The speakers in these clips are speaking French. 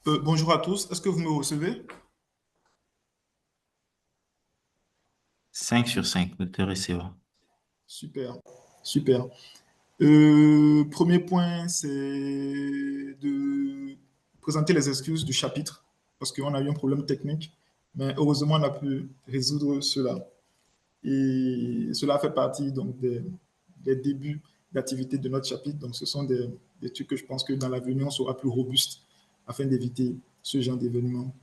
Bonjour à tous, est-ce que vous me recevez? 5/5, ne te recevant. Super, super. Premier point, c'est de présenter les excuses du chapitre, parce qu'on a eu un problème technique, mais heureusement, on a pu résoudre cela. Et cela fait partie donc des débuts d'activité de notre chapitre. Donc, ce sont des trucs que je pense que dans l'avenir, on sera plus robuste afin d'éviter ce genre d'événement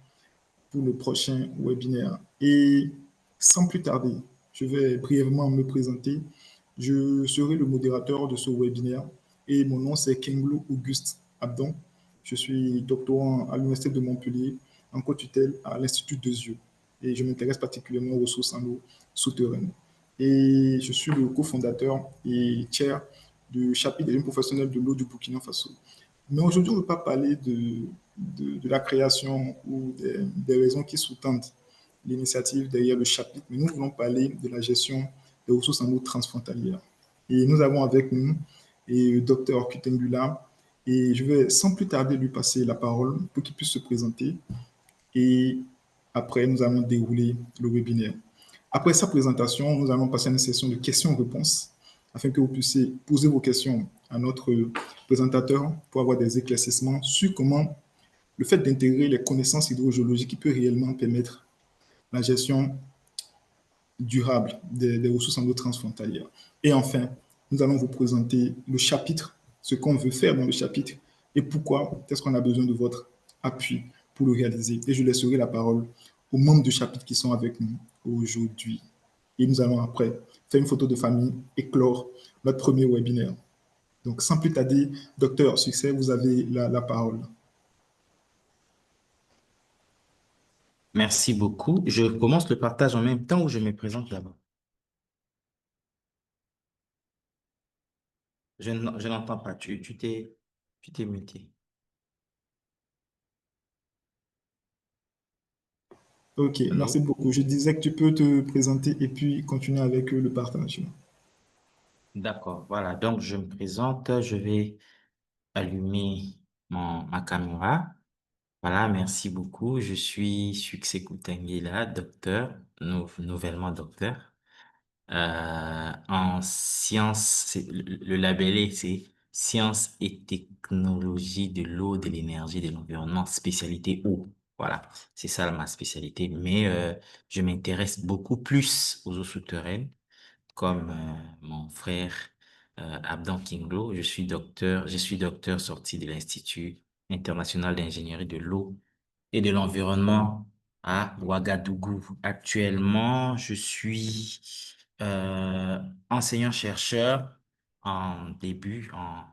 pour le prochain webinaire. Et sans plus tarder, je vais brièvement me présenter. Je serai le modérateur de ce webinaire et mon nom c'est Kenglo Auguste Abdon. Je suis doctorant à l'Université de Montpellier en co-tutelle à l'Institut de Yeux et je m'intéresse particulièrement aux ressources en eau souterraines. Et je suis le cofondateur et chair du chapitre des jeunes professionnels de l'eau du Burkina Faso. Mais aujourd'hui, on ne veut pas parler de la création ou des raisons qui sous-tendent l'initiative derrière le chapitre, mais nous voulons parler de la gestion des ressources en eau transfrontalières. Et nous avons avec nous le docteur Kutengula, et je vais sans plus tarder lui passer la parole pour qu'il puisse se présenter. Et après, nous allons dérouler le webinaire. Après sa présentation, nous allons passer à une session de questions-réponses afin que vous puissiez poser vos questions à notre présentateur pour avoir des éclaircissements sur comment le fait d'intégrer les connaissances hydrogéologiques qui peut réellement permettre la gestion durable des ressources en eau transfrontalières. Et enfin, nous allons vous présenter le chapitre, ce qu'on veut faire dans le chapitre et pourquoi est-ce qu'on a besoin de votre appui pour le réaliser. Et je laisserai la parole aux membres du chapitre qui sont avec nous aujourd'hui. Et nous allons après faire une photo de famille et clore notre premier webinaire. Donc, sans plus tarder, docteur Succès, vous avez la parole. Merci beaucoup. Je commence le partage en même temps ou je me présente d'abord? Je n'entends pas. Tu t'es muté. Ok, merci Allô? beaucoup. Je disais que tu peux te présenter et puis continuer avec le partage. D'accord. Voilà. Donc, je me présente. Je vais allumer ma caméra. Voilà. Merci beaucoup. Je suis Succès Koutangila, docteur, nouvellement docteur. En sciences, le labellé, c'est sciences et technologies de l'eau, de l'énergie, de l'environnement, spécialité eau. Voilà, c'est ça ma spécialité. Mais je m'intéresse beaucoup plus aux eaux souterraines, comme mon frère Abdan Kinglo. Je suis docteur sorti de l'Institut international d'ingénierie de l'eau et de l'environnement à Ouagadougou. Actuellement, je suis euh, enseignant-chercheur en débutance,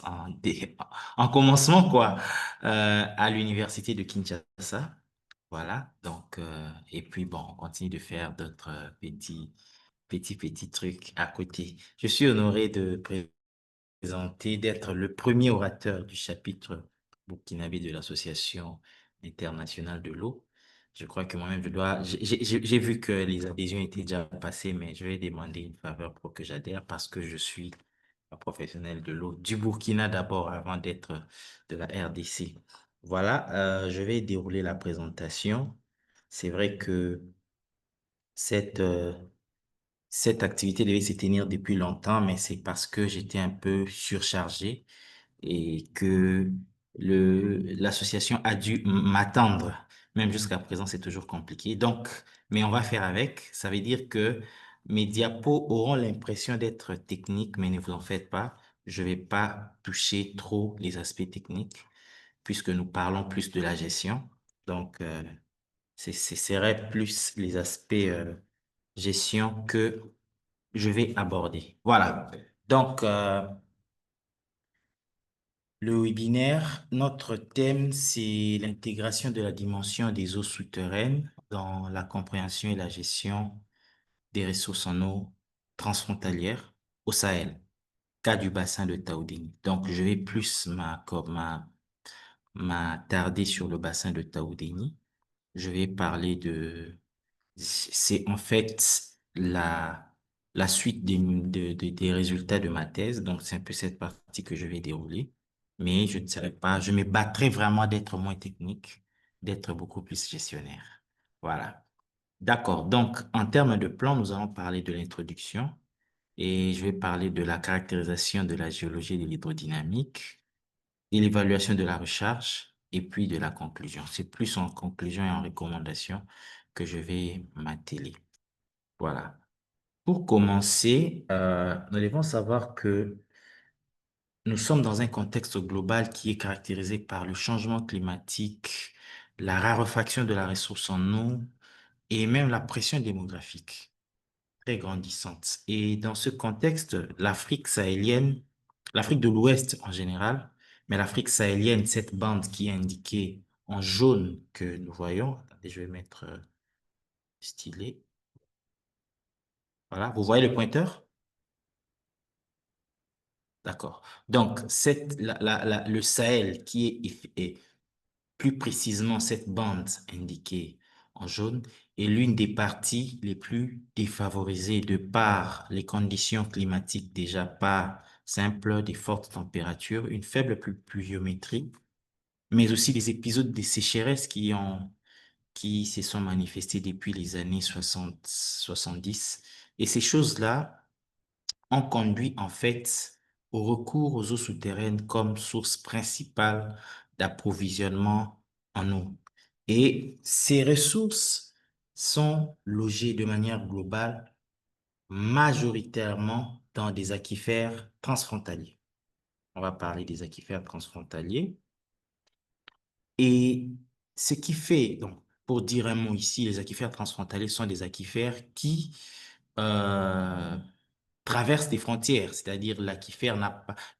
en commencement, quoi, à l'université de Kinshasa. Voilà. Donc, et puis bon, on continue de faire d'autres petits trucs à côté. Je suis honoré de présenter, d'être le premier orateur du chapitre burkinabé de l'Association internationale de l'eau. Je crois que moi-même, j'ai vu que les adhésions étaient déjà passées, mais je vais demander une faveur pour que j'adhère parce que je suis un professionnel de l'eau du Burkina d'abord avant d'être de la RDC. Voilà, je vais dérouler la présentation. C'est vrai que cette, euh, cette activité devait se tenir depuis longtemps, mais c'est parce que j'étais un peu surchargé et que l'association a dû m'attendre. Même jusqu'à présent, c'est toujours compliqué. Donc, mais on va faire avec. Ça veut dire que mes diapos auront l'impression d'être techniques, mais ne vous en faites pas. Je vais pas toucher trop les aspects techniques puisque nous parlons plus de la gestion. Donc, ce serait plus les aspects gestion que je vais aborder. Voilà. Donc, le webinaire, notre thème, c'est l'intégration de la dimension des eaux souterraines dans la compréhension et la gestion des ressources en eau transfrontalières au Sahel, cas du bassin de Taoudini. Donc, je vais plus m'attarder sur le bassin de Taoudini. Je vais parler c'est en fait la suite des résultats de ma thèse. Donc, c'est un peu cette partie que je vais dérouler. mais je ne serais pas, je me battrais vraiment d'être moins technique, d'être beaucoup plus gestionnaire. Voilà. D'accord. Donc, en termes de plan, nous allons parler de l'introduction et je vais parler de la caractérisation de la géologie de l'hydrodynamique et l'évaluation de la recharge et puis de la conclusion. C'est plus en conclusion et en recommandation que je vais m'atteler. Voilà. Pour commencer, nous devons savoir que nous sommes dans un contexte global qui est caractérisé par le changement climatique, la raréfaction de la ressource en eau et même la pression démographique très grandissante. Et dans ce contexte, l'Afrique sahélienne, l'Afrique de l'Ouest en général, mais l'Afrique sahélienne, cette bande qui est indiquée en jaune que nous voyons, attendez, je vais mettre stylet. Voilà, vous voyez le pointeur? D'accord. Donc, le Sahel est plus précisément cette bande indiquée en jaune est l'une des parties les plus défavorisées de par les conditions climatiques déjà pas simples, des fortes températures, une faible pluviométrie, mais aussi des épisodes de sécheresse qui se sont manifestés depuis les années 60-70. Et ces choses-là ont conduit en fait au recours aux eaux souterraines comme source principale d'approvisionnement en eau. Et ces ressources sont logées de manière globale majoritairement dans des aquifères transfrontaliers. On va parler des aquifères transfrontaliers. Et ce qui fait, donc, pour dire un mot ici, les aquifères transfrontaliers sont des aquifères qui euh, traverse des frontières, c'est-à-dire l'aquifère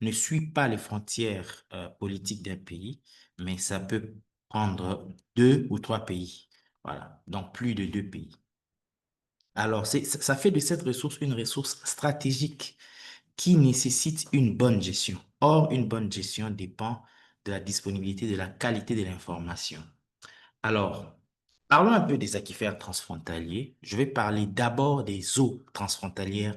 ne suit pas les frontières politiques d'un pays, mais ça peut prendre deux ou trois pays. Voilà, donc plus de deux pays. Alors, ça fait de cette ressource une ressource stratégique qui nécessite une bonne gestion. Or, une bonne gestion dépend de la disponibilité, de la qualité de l'information. Alors, parlons un peu des aquifères transfrontaliers. Je vais parler d'abord des eaux transfrontalières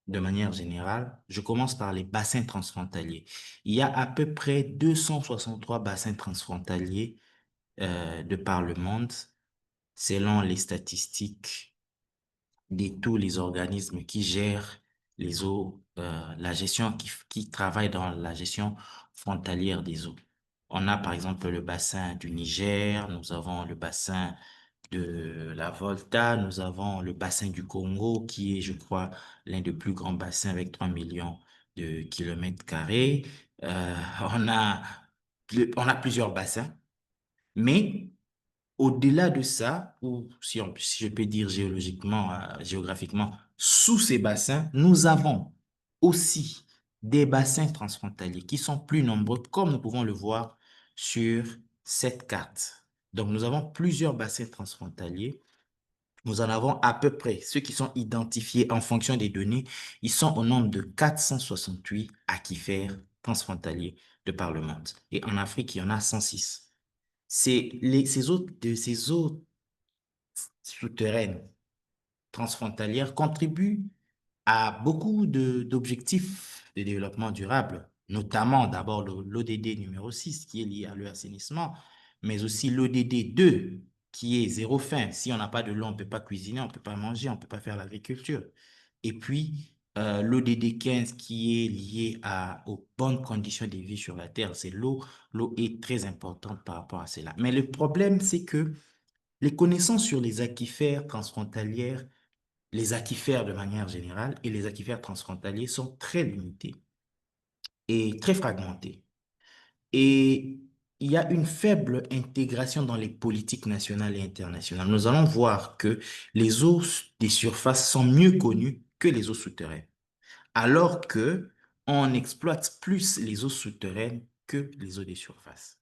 de manière générale. Je commence par les bassins transfrontaliers. Il y a à peu près 263 bassins transfrontaliers de par le monde, selon les statistiques de tous les organismes qui gèrent les eaux, la gestion, qui travaillent dans la gestion frontalière des eaux. On a par exemple le bassin du Niger, nous avons le bassin de la Volta, nous avons le bassin du Congo qui est, je crois, l'un des plus grands bassins avec 3 millions de kilomètres carrés. Euh, on a, on a plusieurs bassins, mais au-delà de ça, ou si je peux dire géologiquement, géographiquement, sous ces bassins, nous avons aussi des bassins transfrontaliers qui sont plus nombreux, comme nous pouvons le voir sur cette carte. Donc, nous avons plusieurs bassins transfrontaliers. Nous en avons à peu près, ceux qui sont identifiés en fonction des données, ils sont au nombre de 468 aquifères transfrontaliers de par le monde. Et en Afrique, il y en a 106. Ces eaux souterraines transfrontalières contribuent à beaucoup d'objectifs de développement durable, notamment d'abord l'ODD numéro 6 qui est lié à l'assainissement, mais aussi l'ODD 2 qui est zéro faim. Si on n'a pas de l'eau, on ne peut pas cuisiner, on ne peut pas manger, on ne peut pas faire l'agriculture. Et puis, l'ODD 15 qui est lié aux bonnes conditions de vie sur la Terre, c'est l'eau. L'eau est très importante par rapport à cela. Mais le problème, c'est que les connaissances sur les aquifères transfrontalières, les aquifères de manière générale et les aquifères transfrontaliers sont très limités et très fragmentés. Et il y a une faible intégration dans les politiques nationales et internationales. Nous allons voir que les eaux des surfaces sont mieux connues que les eaux souterraines, alors que on exploite plus les eaux souterraines que les eaux des surfaces.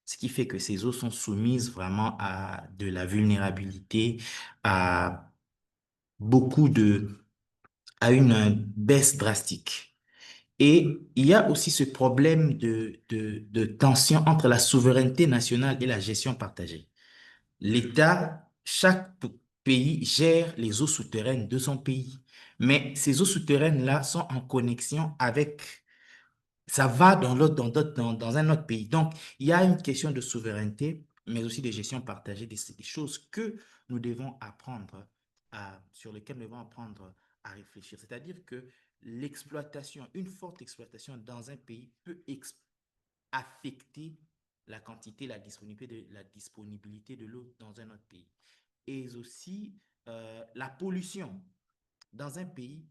Ce qui fait que ces eaux sont soumises vraiment à de la vulnérabilité, à beaucoup à une baisse drastique. Et il y a aussi ce problème de tension entre la souveraineté nationale et la gestion partagée. L'État, chaque pays gère les eaux souterraines de son pays. Mais ces eaux souterraines-là sont en connexion avec ça va dans un autre pays. Donc, il y a une question de souveraineté, mais aussi de gestion partagée des choses que nous devons apprendre sur lesquelles nous devons apprendre à réfléchir. C'est-à-dire que l'exploitation, une forte exploitation dans un pays peut affecter la quantité, la disponibilité de l'eau dans un autre pays. Et aussi, la pollution dans un pays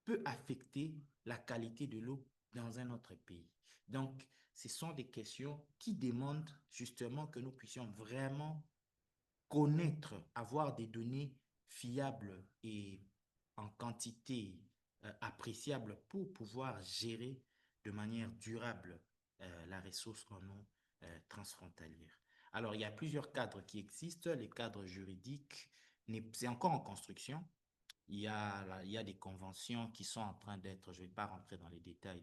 peut affecter la qualité de l'eau dans un autre pays. Donc, ce sont des questions qui demandent justement que nous puissions vraiment connaître, avoir des données fiables et en quantité appréciable pour pouvoir gérer de manière durable la ressource en eau transfrontalière. Alors, il y a plusieurs cadres qui existent. Les cadres juridiques, c'est encore en construction. Il y a des conventions qui sont en train d'être, je ne vais pas rentrer dans les détails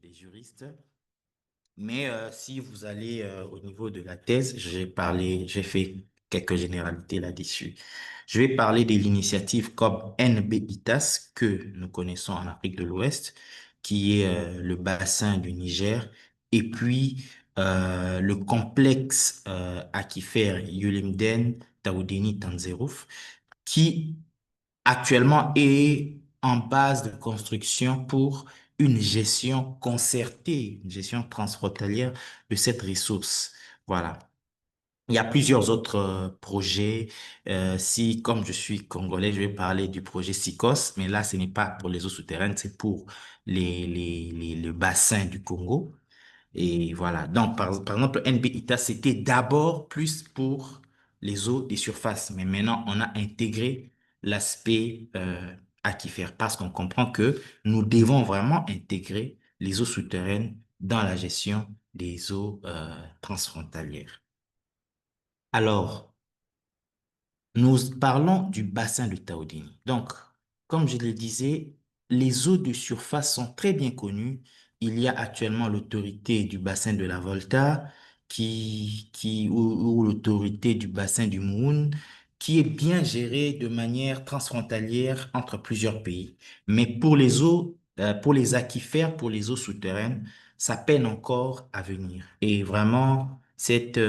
des juristes, mais si vous allez au niveau de la thèse, j'ai fait quelques généralités là-dessus. Je vais parler de l'initiative comme NBITAS que nous connaissons en Afrique de l'Ouest, qui est le bassin du Niger, et puis le complexe aquifère Yulimden, Taoudeni, Tanzerouf, qui actuellement est en base de construction pour une gestion concertée, une gestion transfrontalière de cette ressource. Voilà. Il y a plusieurs autres projets. Si, comme je suis congolais, je vais parler du projet SICOS, mais là, ce n'est pas pour les eaux souterraines, c'est pour le bassin du Congo. Et voilà. Donc, par exemple, NBITA, c'était d'abord plus pour les eaux des surfaces. Mais maintenant, on a intégré l'aspect aquifère parce qu'on comprend que nous devons vraiment intégrer les eaux souterraines dans la gestion des eaux transfrontalières. Alors, nous parlons du bassin de Taodini. Donc, comme je le disais, les eaux de surface sont très bien connues. Il y a actuellement l'autorité du bassin de la Volta ou l'autorité du bassin du Moun qui est bien gérée de manière transfrontalière entre plusieurs pays. Mais pour les eaux, pour les aquifères, pour les eaux souterraines, ça peine encore à venir. Et vraiment, cette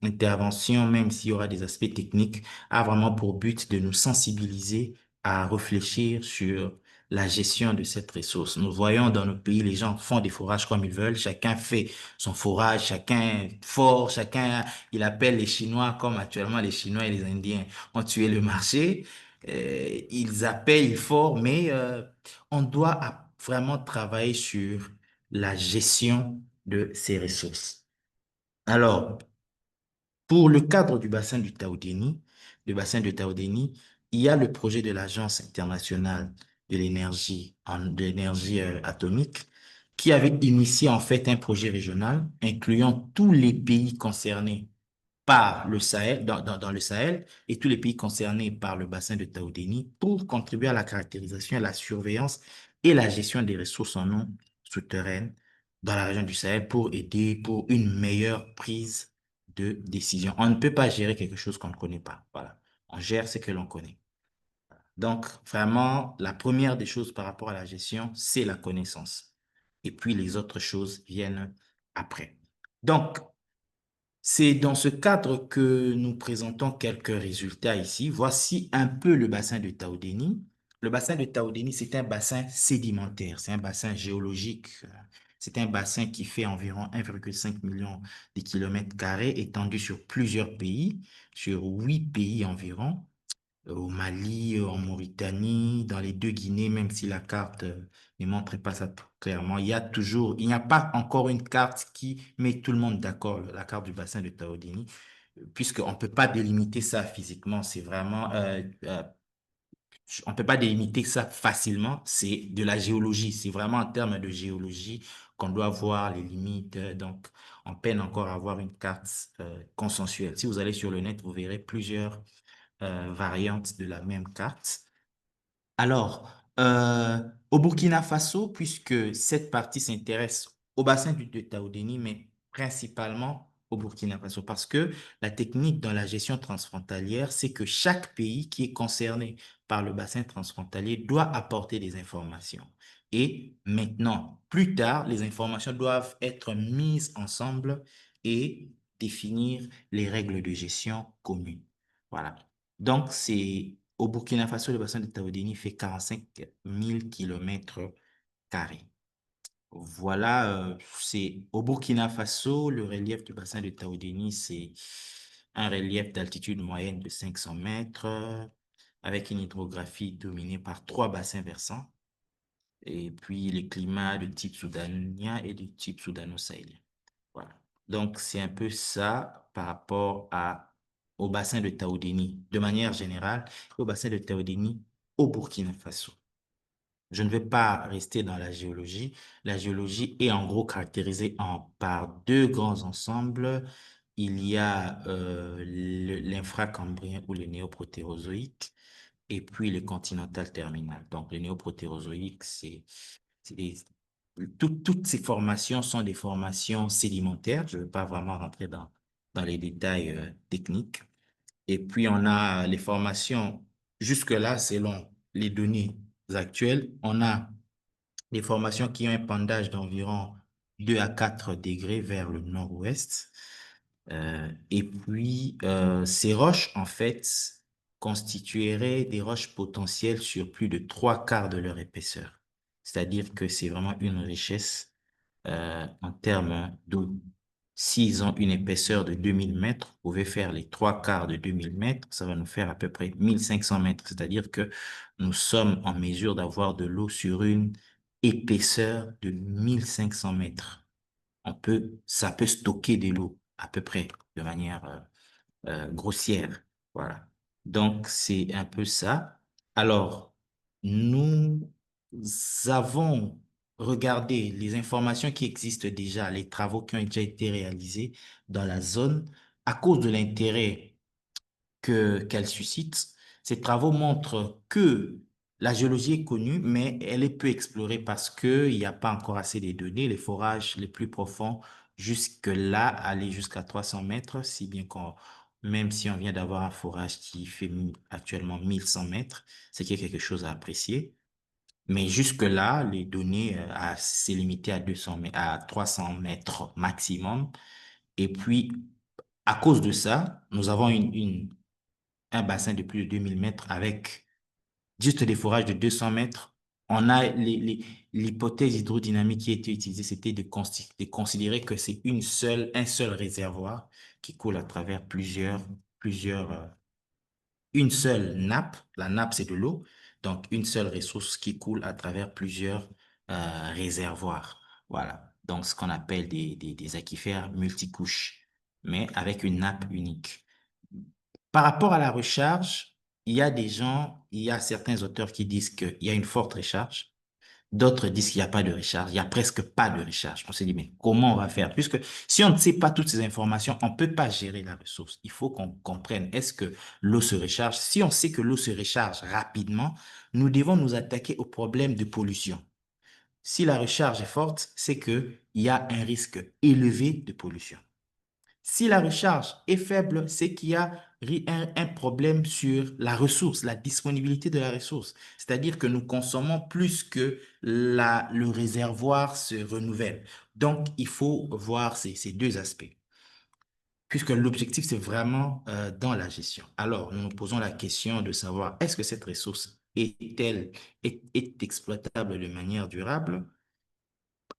intervention, même s'il y aura des aspects techniques, a vraiment pour but de nous sensibiliser à réfléchir sur la gestion de cette ressource. Nous voyons dans nos pays, les gens font des forages comme ils veulent, chacun fait son forage, chacun fort, chacun, il appelle les Chinois comme actuellement les Chinois et les Indiens ont tué le marché. Ils appellent, ils forent, mais on doit vraiment travailler sur la gestion de ces ressources. Alors, pour le cadre du bassin du Taoudéni, le bassin de Taoudéni, il y a le projet de l'Agence internationale de l'énergie atomique qui avait initié en fait un projet régional incluant tous les pays concernés par le Sahel, dans le Sahel et tous les pays concernés par le bassin de Taoudéni pour contribuer à la caractérisation, à la surveillance et la gestion des ressources en eau souterraines dans la région du Sahel pour aider pour une meilleure prise de décision. On ne peut pas gérer quelque chose qu'on ne connaît pas. Voilà. On gère ce que l'on connaît. Donc, vraiment, la première des choses par rapport à la gestion, c'est la connaissance. Et puis, les autres choses viennent après. Donc, c'est dans ce cadre que nous présentons quelques résultats ici. Voici un peu le bassin de Taoudéni. Le bassin de Taoudéni, c'est un bassin sédimentaire, c'est un bassin géologique. C'est un bassin qui fait environ 1,5 million de kilomètres carrés, étendu sur plusieurs pays, sur 8 pays environ au Mali, en Mauritanie, dans les deux Guinées, même si la carte ne montre pas ça clairement. Il n'y a pas encore une carte qui met tout le monde d'accord, la carte du bassin de Taodini, puisqu'on ne peut pas délimiter ça physiquement. C'est vraiment, on ne peut pas délimiter ça facilement. C'est de la géologie. C'est vraiment en termes de géologie qu'on doit voir les limites. Donc, on peine encore à avoir une carte consensuelle. Si vous allez sur le net, vous verrez plusieurs variantes de la même carte. Alors, au Burkina Faso, puisque cette partie s'intéresse au bassin de Taoudéni, mais principalement au Burkina Faso, parce que la technique dans la gestion transfrontalière, c'est que chaque pays qui est concerné par le bassin transfrontalier doit apporter des informations. Et maintenant, plus tard, les informations doivent être mises ensemble et définir les règles de gestion communes. Voilà. Donc, c'est au Burkina Faso, le bassin de Taodéni fait 45 000 kilomètres carrés. Voilà, c'est au Burkina Faso, le relief du bassin de Taodéni, c'est un relief d'altitude moyenne de 500 mètres, avec une hydrographie dominée par trois bassins versants, et puis les climats de type soudanien et de type soudano-sahélien. Voilà. Donc, c'est un peu ça par rapport au bassin de Taodéni, de manière générale, au bassin de Taodéni au Burkina Faso. Je ne vais pas rester dans la géologie. La géologie est en gros caractérisée par deux grands ensembles. Il y a l'infracambrien ou le néoprotérozoïque et puis le continental terminal. Donc, le néoprotérozoïque, c'est des- toutes ces formations sont des formations sédimentaires. Je ne vais pas vraiment rentrer dans les détails techniques. Et puis, on a les formations, jusque-là, selon les données actuelles, on a des formations qui ont un pendage d'environ 2 à 4 degrés vers le nord-ouest. Et puis, ces roches, en fait, constitueraient des roches potentielles sur plus de trois quarts de leur épaisseur. C'est-à-dire que c'est vraiment une richesse en termes d'eau. S'ils ont une épaisseur de 2000 mètres, vous pouvez faire les trois quarts de 2000 mètres, ça va nous faire à peu près 1500 mètres. C'est-à-dire que nous sommes en mesure d'avoir de l'eau sur une épaisseur de 1500 mètres. Ça peut stocker de l'eau à peu près de manière grossière. Voilà. Donc, c'est un peu ça. Alors, nous avons regardé les informations qui existent déjà, les travaux qui ont déjà été réalisés dans la zone à cause de l'intérêt qu'elle suscite. Ces travaux montrent que la géologie est connue, mais elle est peu explorée parce qu'il n'y a pas encore assez de données. Les forages les plus profonds, jusque-là, aller jusqu'à 300 mètres, si bien qu'on, même si on vient d'avoir un forage qui fait actuellement 1100 mètres, c'est qu'il y a quelque chose à apprécier. Mais jusque-là, les données, c'est limité à 300 mètres maximum. Et puis, à cause de ça, nous avons un bassin de plus de 2000 mètres avec juste des forages de 200 mètres. On a l'hypothèse hydrodynamique qui a été utilisée, c'était de considérer que c'est un seul réservoir qui coule à travers une seule nappe. La nappe, c'est de l'eau. Donc, une seule ressource qui coule à travers plusieurs réservoirs. Voilà. Donc, ce qu'on appelle des aquifères multicouches, mais avec une nappe unique. Par rapport à la recharge, il y a certains auteurs qui disent qu'il y a une forte recharge. D'autres disent qu'il n'y a pas de recharge. Il n'y a presque pas de recharge. On se dit, mais comment on va faire? Puisque si on ne sait pas toutes ces informations, on ne peut pas gérer la ressource. Il faut qu'on comprenne, est-ce que l'eau se recharge? Si on sait que l'eau se recharge rapidement, nous devons nous attaquer au problème de pollution. Si la recharge est forte, c'est qu'il y a un risque élevé de pollution. Si la recharge est faible, c'est qu'il y a un problème sur la ressource, la disponibilité de la ressource. C'est-à-dire que nous consommons plus que le réservoir se renouvelle. Donc, il faut voir ces deux aspects, puisque l'objectif, c'est vraiment dans la gestion. Alors, nous nous posons la question de savoir, est-ce que cette ressource est exploitable de manière durable?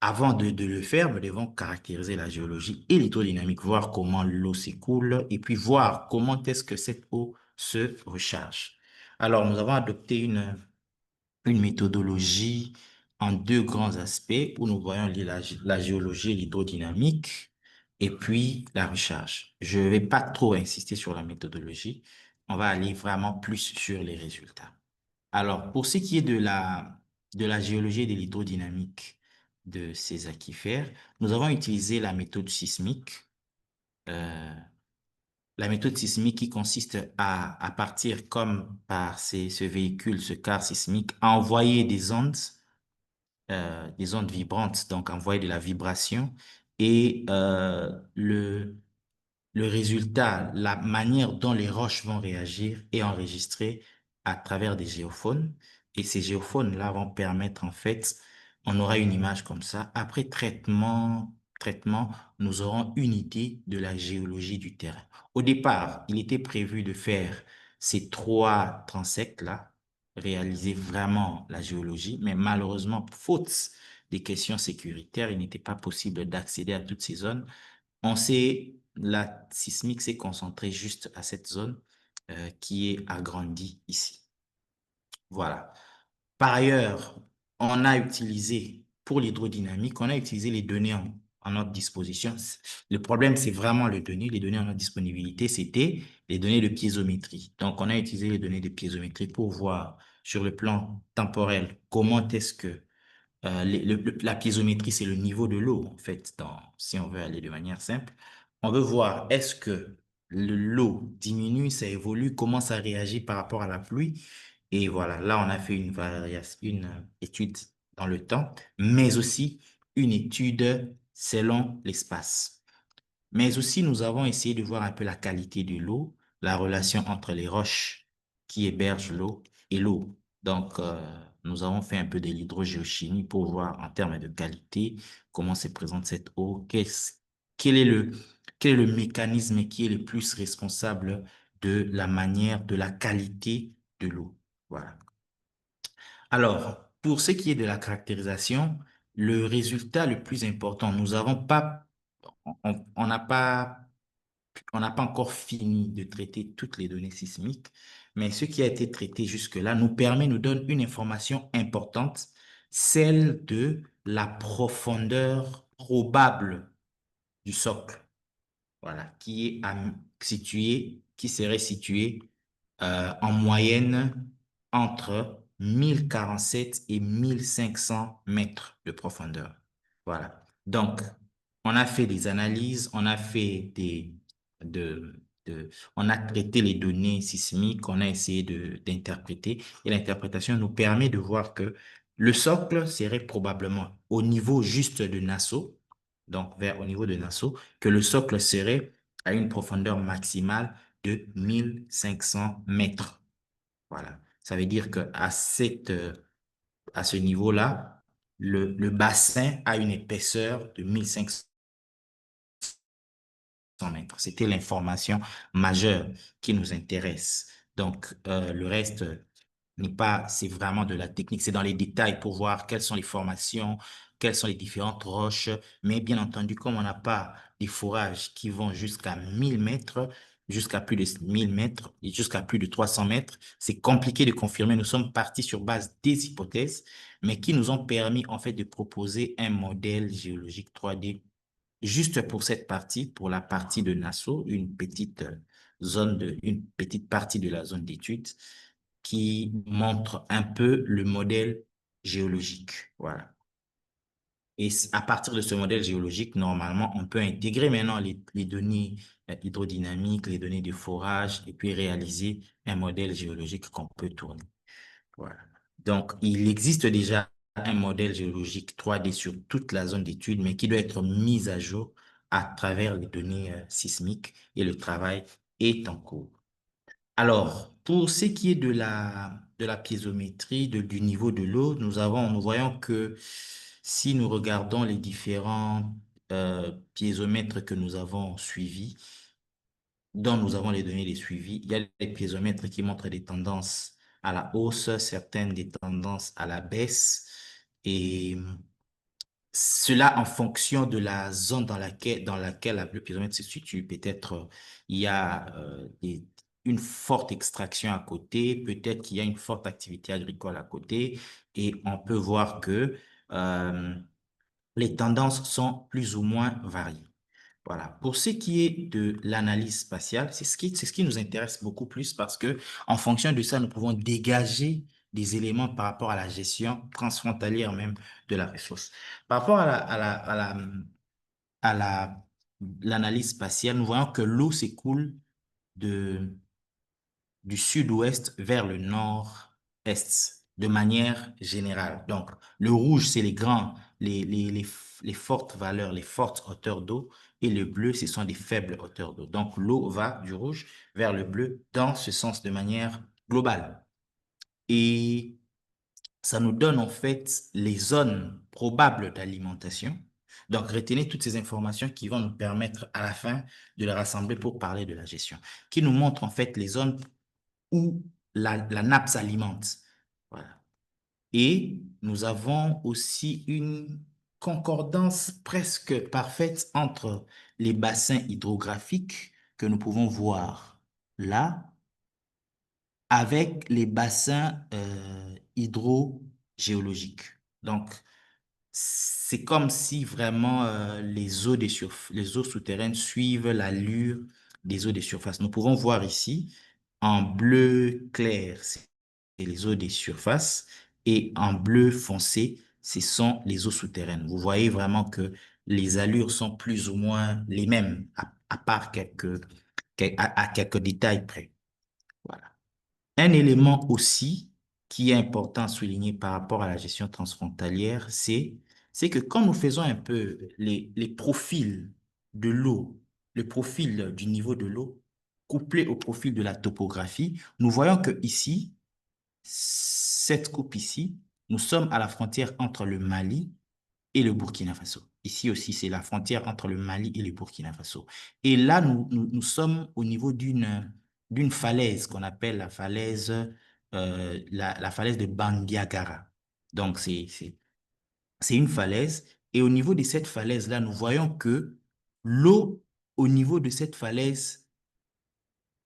Avant de le faire, nous devons caractériser la géologie et l'hydrodynamique, voir comment l'eau s'écoule et puis voir comment est-ce que cette eau se recharge. Alors, nous avons adopté une méthodologie en deux grands aspects où nous voyons la géologie et l'hydrodynamique et puis la recharge. Je ne vais pas trop insister sur la méthodologie. On va aller vraiment plus sur les résultats. Alors, pour ce qui est de la géologie et de l'hydrodynamique de ces aquifères, nous avons utilisé la méthode sismique. Euh, la méthode sismique qui consiste à partir comme par ce véhicule, ce car sismique, à envoyer des ondes vibrantes, donc envoyer de la vibration. Et le résultat, la manière dont les roches vont réagir est enregistré à travers des géophones. Et ces géophones-là vont permettre en fait On aura une image comme ça. Après traitement, nous aurons une idée de la géologie du terrain. Au départ, il était prévu de faire ces trois transects-là, réaliser vraiment la géologie, mais malheureusement, faute des questions sécuritaires, il n'était pas possible d'accéder à toutes ces zones. La sismique s'est concentrée juste à cette zone qui est agrandie ici. Voilà. Par ailleurs, on a utilisé, pour l'hydrodynamique, on a utilisé les données en notre disposition. Le problème, c'est vraiment les données en notre disponibilité, c'était les données de piézométrie. Donc, on a utilisé les données de piézométrie pour voir sur le plan temporel comment est-ce que la piézométrie, c'est le niveau de l'eau, en fait, si on veut aller de manière simple. On veut voir est-ce que l'eau diminue, ça évolue, comment ça réagit par rapport à la pluie. Et voilà, là, on a fait une étude dans le temps, mais aussi une étude selon l'espace. Mais aussi, nous avons essayé de voir un peu la qualité de l'eau, la relation entre les roches qui hébergent l'eau et l'eau. Donc, nous avons fait un peu de l'hydrogéochimie pour voir en termes de qualité comment se présente cette eau, quel est quel est le mécanisme qui est le plus responsable de la manière, de la qualité de l'eau. Voilà. Alors, pour ce qui est de la caractérisation, le résultat le plus important, nous n'avons pas, on n'a pas on n'a pas encore fini de traiter toutes les données sismiques, mais ce qui a été traité jusque-là nous donne une information importante, celle de la profondeur probable du socle, voilà, qui serait situé en moyenne entre 1047 et 1500 mètres de profondeur. Voilà. Donc, on a fait des analyses, on a fait on a traité les données sismiques, on a essayé d'interpréter, et l'interprétation nous permet de voir que le socle serait probablement au niveau juste de Nassau, donc au niveau de Nassau, que le socle serait à une profondeur maximale de 1500 mètres. Voilà. Ça veut dire à ce niveau-là, le bassin a une épaisseur de 1500 mètres. C'était l'information majeure qui nous intéresse. Donc, le reste n'est pas, c'est vraiment de la technique, c'est dans les détails pour voir quelles sont les formations, quelles sont les différentes roches. Mais bien entendu, comme on n'a pas des forages qui vont jusqu'à 1000 mètres, jusqu'à plus de 1000 mètres et jusqu'à plus de 300 mètres, c'est compliqué de confirmer. Nous sommes partis sur base des hypothèses, mais qui nous ont permis en fait de proposer un modèle géologique 3D juste pour cette partie, pour la partie de Nassau, une petite partie de la zone d'étude qui montre un peu le modèle géologique. Voilà. Et à partir de ce modèle géologique, normalement, on peut intégrer maintenant les données hydrodynamiques, les données de forage, et puis réaliser un modèle géologique qu'on peut tourner. Voilà. Donc, il existe déjà un modèle géologique 3D sur toute la zone d'étude, mais qui doit être mis à jour à travers les données sismiques et le travail est en cours. Alors, pour ce qui est de la piézométrie, du niveau de l'eau, nous voyons que si nous regardons les différents piézomètres que nous avons suivis, dont nous avons les données de suivi, il y a les piézomètres qui montrent des tendances à la hausse, certaines des tendances à la baisse, et cela en fonction de la zone dans laquelle le piézomètre se situe. Peut-être il y a une forte extraction à côté, peut-être qu'il y a une forte activité agricole à côté, et on peut voir que euh, les tendances sont plus ou moins variées. Voilà. Pour ce qui est de l'analyse spatiale, c'est ce qui nous intéresse beaucoup plus parce que, en fonction de ça, nous pouvons dégager des éléments par rapport à la gestion transfrontalière même de la ressource. Par rapport à l'analyse spatiale, nous voyons que l'eau s'écoule de, du sud-ouest vers le nord-est de manière générale. Donc, le rouge, c'est les fortes valeurs, les fortes hauteurs d'eau, et le bleu, ce sont des faibles hauteurs d'eau. Donc, l'eau va du rouge vers le bleu dans ce sens de manière globale. Et ça nous donne en fait les zones probables d'alimentation. Donc, retenez toutes ces informations qui vont nous permettre à la fin de les rassembler pour parler de la gestion, qui nous montrent en fait les zones où la nappe s'alimente. Voilà. Et nous avons aussi une concordance presque parfaite entre les bassins hydrographiques que nous pouvons voir là avec les bassins hydrogéologiques. Donc, c'est comme si vraiment les eaux souterraines suivent l'allure des eaux des surfaces. Nous pouvons voir ici, en bleu clair, c'est les eaux des surfaces, et en bleu foncé, ce sont les eaux souterraines. Vous voyez vraiment que les allures sont plus ou moins les mêmes, à part à quelques détails près. Voilà. Un élément aussi qui est important à souligner par rapport à la gestion transfrontalière, c'est que quand nous faisons un peu les profils de l'eau, le profil du niveau de l'eau, couplé au profil de la topographie, nous voyons que ici, cette coupe ici, nous sommes à la frontière entre le Mali et le Burkina Faso. Ici aussi, c'est la frontière entre le Mali et le Burkina Faso. Et là, nous sommes au niveau d'une falaise qu'on appelle la falaise de Bandiagara. Donc, c'est une falaise. Et au niveau de cette falaise-là, nous voyons que l'eau, au niveau de cette falaise,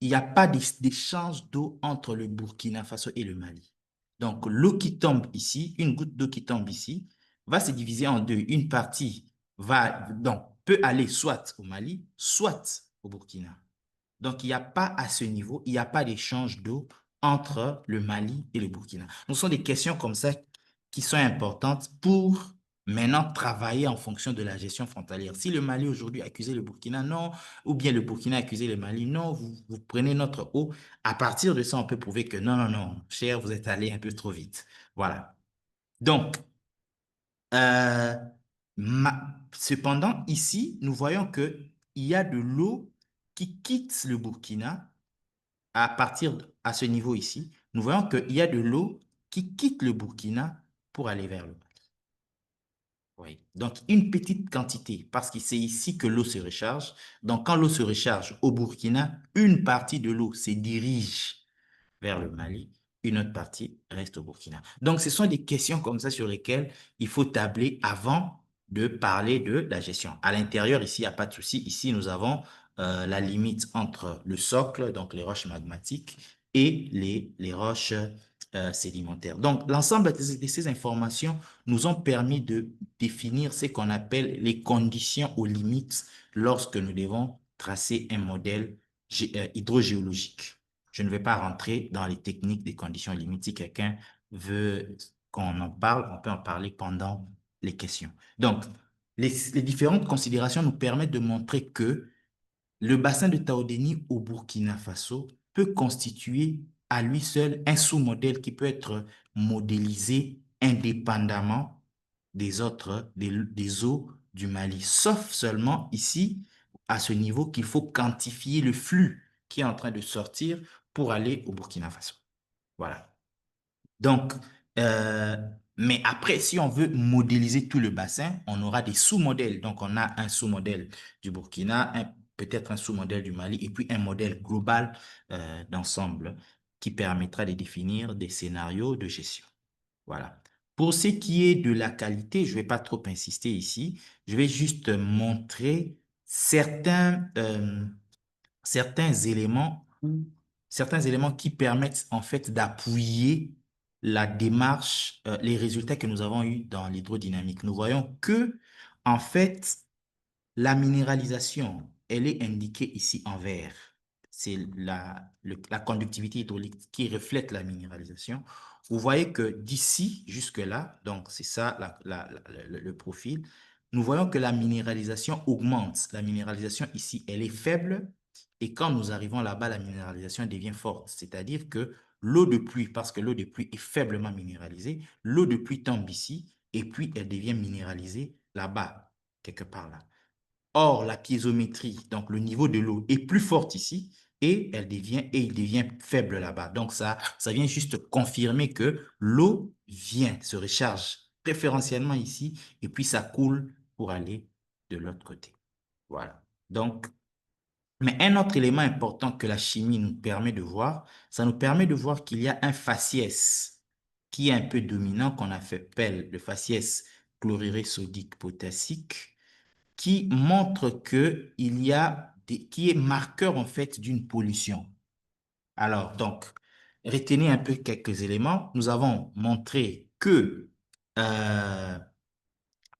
il n'y a pas d'échange d'eau entre le Burkina Faso et le Mali. Donc, l'eau qui tombe ici, une goutte d'eau qui tombe ici, va se diviser en deux. Une partie peut aller soit au Mali, soit au Burkina. Donc, il n'y a pas à ce niveau, il n'y a pas d'échange d'eau entre le Mali et le Burkina. Donc, ce sont des questions comme ça qui sont importantes pour maintenant travailler en fonction de la gestion frontalière. Si le Mali aujourd'hui accuse le Burkina, non, ou bien le Burkina accuse le Mali, non, vous prenez notre eau. À partir de ça, on peut prouver que non, non, non, cher, vous êtes allé un peu trop vite. Voilà. Donc, euh, cependant, ici, nous voyons qu'il y a de l'eau qui quitte le Burkina à partir à ce niveau ici. Nous voyons qu'il y a de l'eau qui quitte le Burkina pour aller vers le Mali. Oui. Donc, une petite quantité, parce que c'est ici que l'eau se recharge. Donc, quand l'eau se recharge au Burkina, une partie de l'eau se dirige vers le Mali, une autre partie reste au Burkina. Donc, ce sont des questions comme ça sur lesquelles il faut tabler avant de parler de la gestion. À l'intérieur, ici, il n'y a pas de souci. Ici, nous avons la limite entre le socle, donc les roches magmatiques, et les roches sédimentaires. Donc, l'ensemble de ces informations nous ont permis de définir ce qu'on appelle les conditions aux limites lorsque nous devons tracer un modèle hydrogéologique. Je ne vais pas rentrer dans les techniques des conditions limites. Si quelqu'un veut qu'on en parle, on peut en parler pendant les questions. Donc, les différentes considérations nous permettent de montrer que le bassin de Taodéni au Burkina Faso peut constituer à lui seul un sous-modèle qui peut être modélisé indépendamment des autres, des eaux du Mali. Sauf seulement ici, à ce niveau, qu'il faut quantifier le flux qui est en train de sortir pour aller au Burkina Faso. Voilà. Donc, euh, mais après, si on veut modéliser tout le bassin, on aura des sous-modèles. Donc, on a un sous-modèle du Burkina, peut-être un sous-modèle du Mali, et puis un modèle global d'ensemble qui permettra de définir des scénarios de gestion. Voilà. Pour ce qui est de la qualité, je ne vais pas trop insister ici. Je vais juste montrer certains éléments certains éléments qui permettent en fait d'appuyer la démarche, les résultats que nous avons eus dans l'hydrodynamique. Nous voyons que, en fait, la minéralisation, elle est indiquée ici en vert. C'est la conductivité hydraulique qui reflète la minéralisation. Vous voyez que d'ici jusque-là, donc c'est ça le profil, nous voyons que la minéralisation augmente. La minéralisation ici, elle est faible. Et quand nous arrivons là-bas, la minéralisation devient forte. C'est-à-dire que l'eau de pluie, parce que l'eau de pluie est faiblement minéralisée, l'eau de pluie tombe ici et puis elle devient minéralisée là-bas, quelque part là. Or, la piézométrie, donc le niveau de l'eau, est plus forte ici et il devient faible là-bas. Donc, ça vient juste confirmer que l'eau vient, se recharge préférentiellement ici, et puis ça coule pour aller de l'autre côté. Voilà. Donc, mais un autre élément important que la chimie nous permet de voir, ça nous permet de voir qu'il y a un faciès qui est un peu dominant, qu'on appelle le faciès chloruré sodique potassique, qui montre que qui est marqueur en fait d'une pollution. Alors, donc, retenez un peu quelques éléments. Nous avons montré que euh,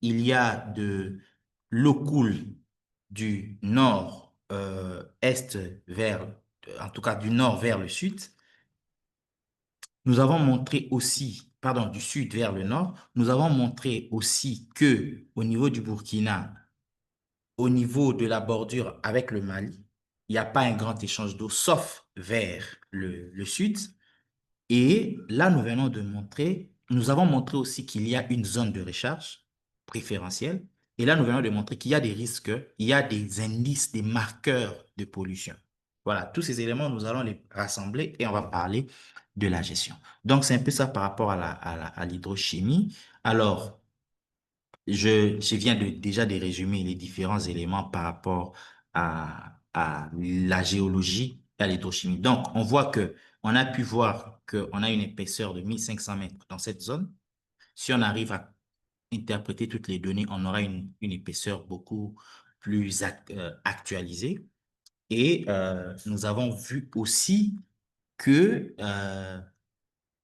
il y a de l'eau coule du nord est vers, en tout cas du nord vers le sud. Nous avons montré aussi, pardon, du sud vers le nord. Nous avons montré aussi que au niveau du Burkina, au niveau de la bordure avec le Mali, il n'y a pas un grand échange d'eau, sauf vers le sud. Et là, nous avons montré aussi qu'il y a une zone de recharge préférentielle. Et là, nous venons de montrer qu'il y a des risques, il y a des indices, des marqueurs de pollution. Voilà, tous ces éléments, nous allons les rassembler et on va parler de la gestion. Donc, c'est un peu ça par rapport à l'hydrochimie. Alors, je viens déjà de résumer les différents éléments par rapport à la géologie et à l'hydrochimie. Donc, on voit que on a pu voir qu'on a une épaisseur de 1500 mètres dans cette zone. Si on arrive à interpréter toutes les données, on aura une épaisseur beaucoup plus actualisée. Et nous avons vu aussi que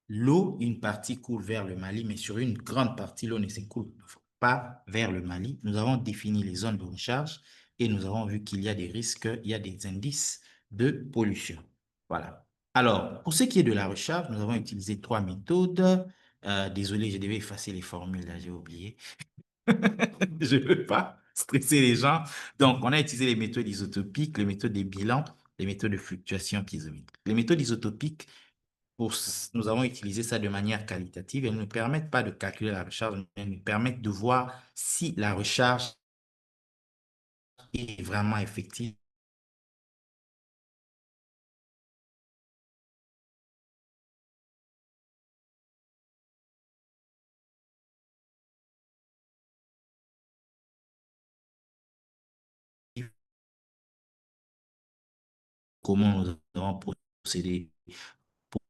l'eau, une partie coule vers le Mali, mais sur une grande partie, l'eau ne s'écoule pas vers le Mali. Nous avons défini les zones de recharge et nous avons vu qu'il y a des risques, il y a des indices de pollution. Voilà. Alors, pour ce qui est de la recharge, nous avons utilisé trois méthodes. Désolé, je devais effacer les formules, là, j'ai oublié. Je ne veux pas stresser les gens. Donc, on a utilisé les méthodes isotopiques, les méthodes des bilans, les méthodes de fluctuation piézométrique. Les méthodes isotopiques, nous avons utilisé ça de manière qualitative. Elles ne nous permettent pas de calculer la recharge, mais elles nous permettent de voir si la recharge est vraiment effective. Comment nous avons procédé pour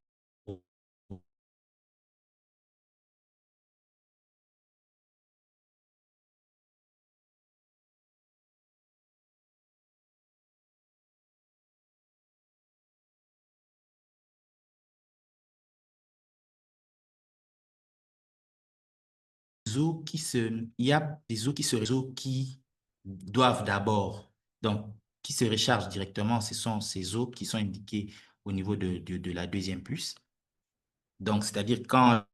il y a des eaux qui se réseau qui doivent d'abord, donc, qui se rechargent directement. Ce sont ces eaux qui sont indiquées au niveau de la deuxième puce. Donc, c'est-à-dire quand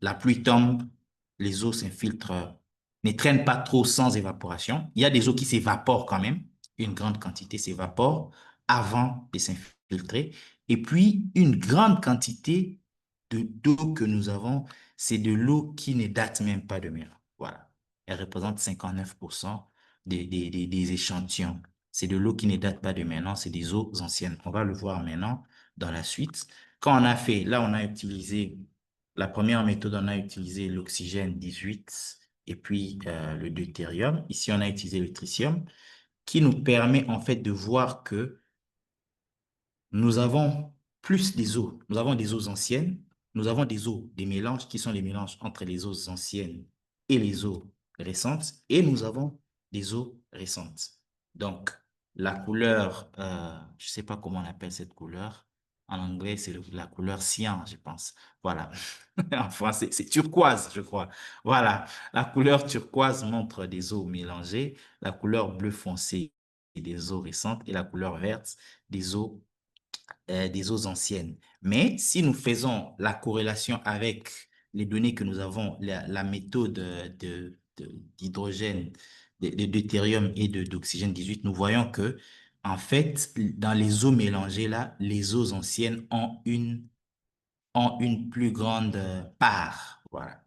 la pluie tombe, les eaux s'infiltrent, ne traînent pas trop sans évaporation. Il y a des eaux qui s'évaporent quand même. Une grande quantité s'évapore avant de s'infiltrer. Et puis, une grande quantité d'eau que nous avons, c'est de l'eau qui ne date même pas de maintenant. Voilà. Elle représente 59% des échantillons. C'est de l'eau qui ne date pas de maintenant, c'est des eaux anciennes. On va le voir maintenant dans la suite. Quand on a fait, là, on a utilisé la première méthode, on a utilisé l'oxygène 18 et puis le deutérium. Ici, on a utilisé le tritium, qui nous permet en fait de voir que nous avons plus des eaux. Nous avons des eaux anciennes, nous avons des eaux, des mélanges qui sont les mélanges entre les eaux anciennes et les eaux récentes, et nous avons des eaux récentes. Donc, la couleur, je ne sais pas comment on appelle cette couleur. En anglais, c'est la couleur cyan, je pense. Voilà. En français, c'est turquoise, je crois. Voilà. La couleur turquoise montre des eaux mélangées. La couleur bleu foncé, des eaux récentes. Et la couleur verte, des eaux anciennes. Mais si nous faisons la corrélation avec les données que nous avons, la méthode d'hydrogène, de deutérium et d'oxygène 18, nous voyons que, en fait, dans les eaux mélangées là, les eaux anciennes ont une plus grande part. Voilà.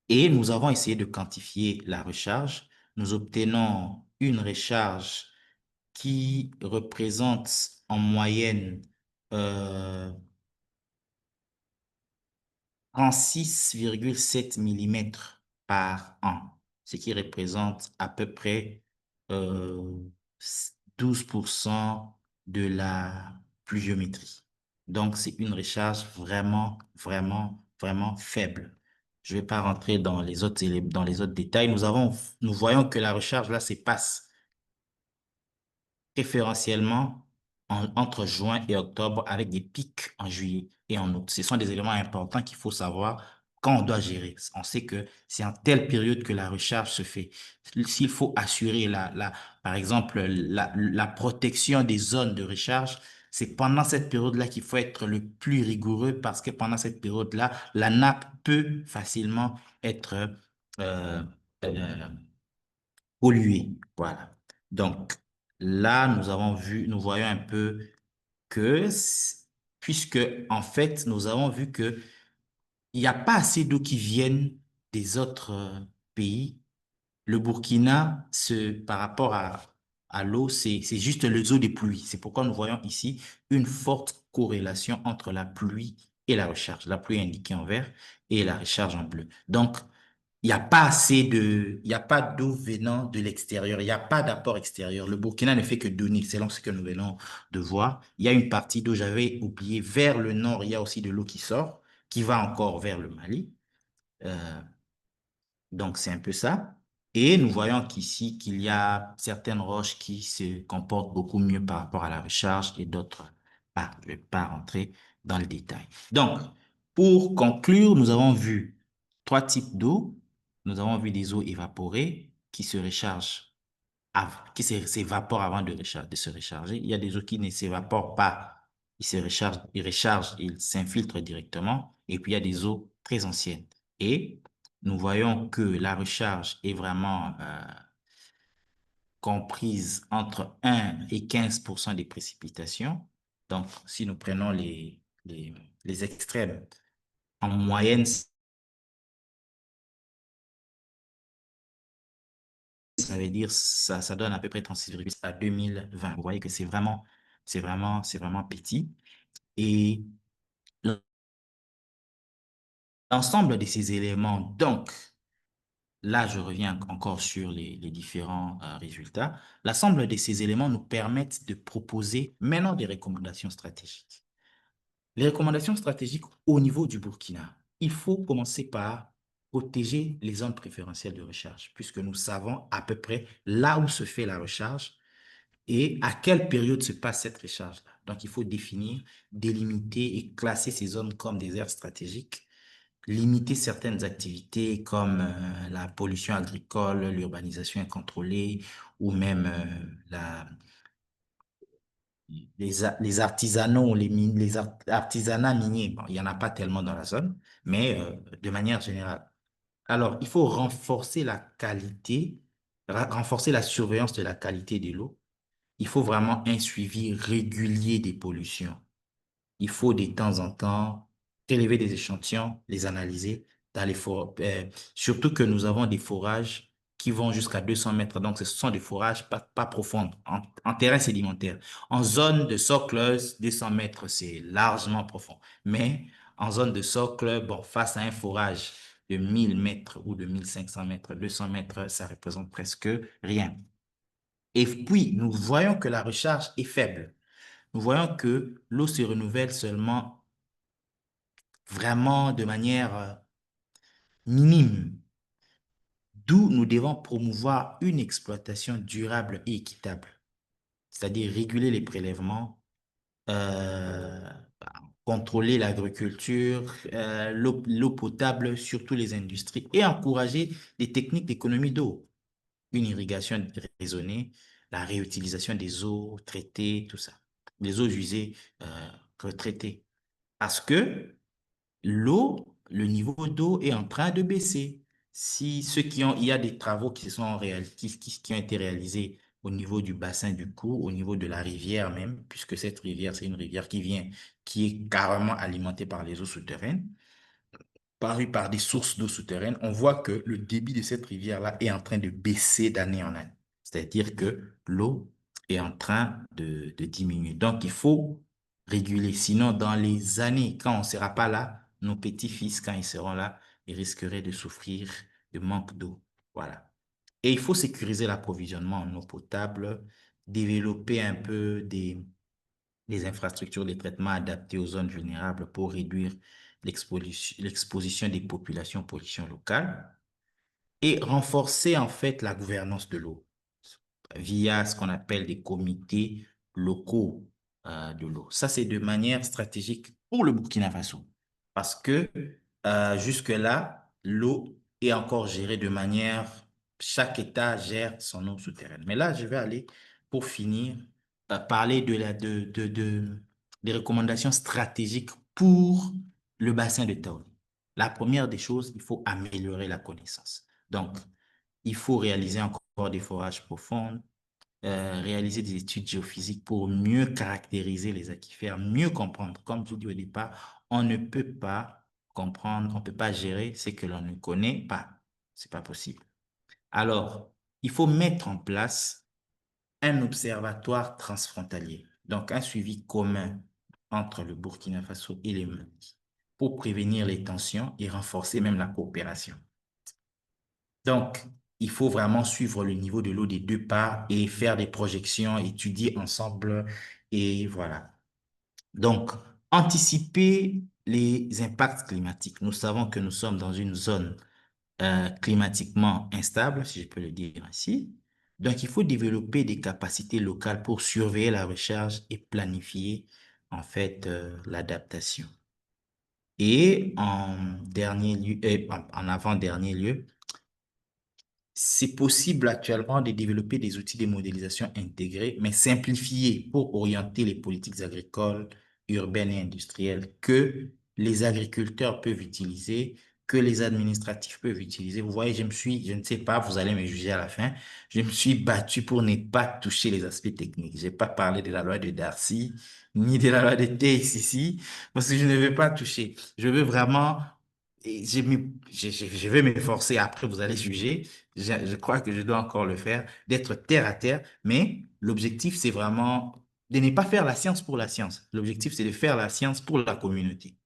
Et nous avons essayé de quantifier la recharge. Nous obtenons une recharge qui représente en moyenne euh, 36,7 millimètres par an, ce qui représente à peu près euh, 12% de la pluviométrie. Donc, c'est une recharge vraiment, vraiment, vraiment faible. Je ne vais pas rentrer dans les autres, dans les autres détails. Nous voyons que la recharge là se passe préférentiellement entre juin et octobre avec des pics en juillet et en août. Ce sont des éléments importants qu'il faut savoir quand on doit gérer. On sait que c'est en telle période que la recharge se fait. S'il faut assurer par exemple, la protection des zones de recharge, c'est pendant cette période-là qu'il faut être le plus rigoureux parce que pendant cette période-là, la nappe peut facilement être euh, euh, polluée. Voilà. Donc, là, nous voyons un peu que, puisque, en fait, nous avons vu que il n'y a pas assez d'eau qui viennent des autres pays. Le Burkina, par rapport à l'eau, c'est juste les eaux des pluies. C'est pourquoi nous voyons ici une forte corrélation entre la pluie et la recharge. La pluie est indiquée en vert et la recharge en bleu. Donc, il n'y a pas d'eau venant de l'extérieur, il n'y a pas d'apport extérieur. Le Burkina ne fait que donner, selon ce que nous venons de voir. Il y a une partie d'eau, j'avais oublié, vers le nord, il y a aussi de l'eau qui sort, qui va encore vers le Mali. Euh, donc, c'est un peu ça. Et nous voyons qu'ici, qu'il y a certaines roches qui se comportent beaucoup mieux par rapport à la recharge et d'autres pas. Je ne vais pas rentrer dans le détail. Donc, pour conclure, nous avons vu trois types d'eau. Nous avons vu des eaux évaporées qui se rechargent, s'évaporent avant de se recharger. Il y a des eaux qui ne s'évaporent pas. Ils rechargent, ils s'infiltrent directement. Et puis, il y a des eaux très anciennes. Et nous voyons que la recharge est vraiment comprise entre 1 et 15% des précipitations. Donc, si nous prenons les extrêmes, en moyenne, ça veut dire, ça donne à peu près 36,6 à 2020. Vous voyez que c'est vraiment petit. Et l'ensemble de ces éléments, donc, là, je reviens encore sur les différents résultats. L'ensemble de ces éléments nous permettent de proposer maintenant des recommandations stratégiques. Les recommandations stratégiques au niveau du Burkina, il faut commencer par protéger les zones préférentielles de recharge, puisque nous savons à peu près là où se fait la recharge et à quelle période se passe cette recharge-là. Donc, il faut définir, délimiter et classer ces zones comme des aires stratégiques, limiter certaines activités comme la pollution agricole, l'urbanisation incontrôlée ou même les artisanaux, artisanats miniers. Bon, il n'y en a pas tellement dans la zone, mais de manière générale. Alors, il faut renforcer la qualité, renforcer la surveillance de la qualité de l'eau. Il faut vraiment un suivi régulier des pollutions. Il faut de temps en temps prélever des échantillons, les analyser dans les forages. Surtout que nous avons des forages qui vont jusqu'à 200 mètres. Donc, ce sont des forages pas profonds, en terrain sédimentaire. En zone de socleuse, 200 mètres, c'est largement profond. Mais en zone de socle, bon, face à un forage de 1000 mètres ou de 1500 mètres, 200 mètres, ça représente presque rien. Et puis, nous voyons que la recharge est faible. Nous voyons que l'eau se renouvelle seulement vraiment de manière minime, d'où nous devons promouvoir une exploitation durable et équitable, c'est-à-dire réguler les prélèvements, euh, contrôler l'agriculture, l'eau potable, surtout les industries, et encourager des techniques d'économie d'eau, une irrigation raisonnée, la réutilisation des eaux traitées, tout ça, des eaux usées retraitées. Parce que l'eau, le niveau d'eau est en train de baisser. Si ceux il y a des travaux qui ont été réalisés au niveau du bassin du cours, au niveau de la rivière même, puisque cette rivière, c'est une rivière qui est carrément alimentée par les eaux souterraines, par des sources d'eau souterraines, on voit que le débit de cette rivière-là est en train de baisser d'année en année. C'est-à-dire que l'eau est en train de diminuer. Donc, il faut réguler. Sinon, dans les années, quand on ne sera pas là, nos petits-fils, quand ils seront là, ils risqueraient de souffrir de manque d'eau. Voilà. Et il faut sécuriser l'approvisionnement en eau potable, développer un peu des infrastructures de traitement adaptées aux zones vulnérables pour réduire l'exposition des populations aux pollutions locales et renforcer en fait la gouvernance de l'eau via ce qu'on appelle des comités locaux de l'eau. Ça, c'est de manière stratégique pour le Burkina Faso parce que jusque-là, l'eau est encore gérée de manière, chaque État gère son eau souterraine. Mais là, je vais aller, pour finir, parler des recommandations stratégiques pour le bassin de Taoni. La première des choses, il faut améliorer la connaissance. Donc, il faut réaliser encore des forages profonds, réaliser des études géophysiques pour mieux caractériser les aquifères, mieux comprendre. Comme je dis au départ, on ne peut pas comprendre, on ne peut pas gérer ce que l'on ne connaît pas. C'est pas possible. Alors, il faut mettre en place un observatoire transfrontalier, donc un suivi commun entre le Burkina Faso et le Mali pour prévenir les tensions et renforcer même la coopération. Donc, il faut vraiment suivre le niveau de l'eau des deux parts et faire des projections, étudier ensemble et voilà. Donc, anticiper les impacts climatiques. Nous savons que nous sommes dans une zone climatiquement instable, si je peux le dire ainsi. Donc, il faut développer des capacités locales pour surveiller la recharge et planifier en fait l'adaptation. Et en dernier lieu, en avant-dernier lieu, c'est possible actuellement de développer des outils de modélisation intégrés, mais simplifiés pour orienter les politiques agricoles, urbaines et industrielles que les agriculteurs peuvent utiliser, que les administratifs peuvent utiliser. Vous voyez, je ne sais pas, vous allez me juger à la fin, je me suis battu pour ne pas toucher les aspects techniques. Je n'ai pas parlé de la loi de Darcy, ni de la loi de Tays ici, parce que je ne veux pas toucher. Je veux vraiment, et je vais m'efforcer, après vous allez juger, je crois que je dois encore le faire, d'être terre à terre, mais l'objectif, c'est vraiment de ne pas faire la science pour la science. L'objectif, c'est de faire la science pour la communauté.